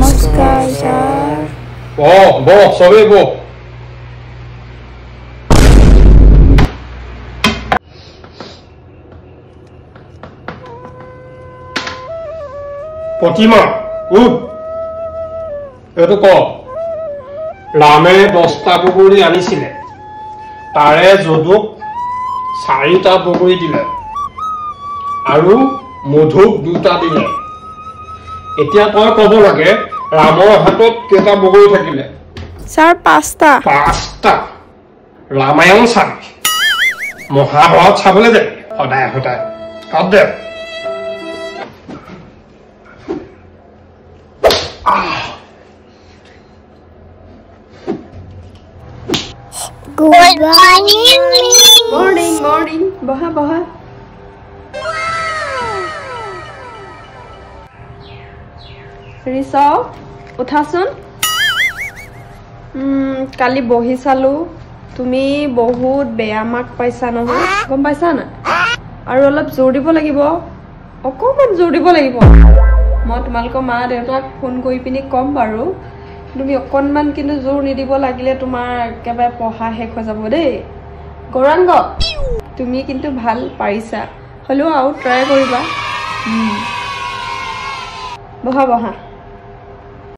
নমস্কাৰ ছাৰ সবেই প্ৰতিমা উঠ এইটো ক ৰামে 10টা বগৰী আনিছিলে তাৰে যদুক 4টা বগৰী দিলে আৰু মধুক 2টা দিলে এতিয়া তই কব লাগে ৰামৰ হাতত কেইটা বগৰী থাকিলে ছাৰ 5টা ৰামায়ণ চাবি মহাভাৰত চাবলৈ দে সদায় কাট দে Good morning. Morning. Baha. Risa, uthasun. Kali bohi salu. Tumi bahut beya mark paisa nohoy. Gom paisa na? Aru olop jor dibo lagibo. Okoman jor dibo lagibo. Moi tomalko ma deutak phone kori pini kom baru. তুমি অকনমান কিন্তু জোৰ নিদিব লাগিলে তোমাৰ একেবাৰে পঢ়া শেষ হৈ যাব দেই গৌৰাংগ তুমি কিন্তু ভাল পাৰিছা হলো আৰু ট্ৰাই কৰিবা বহা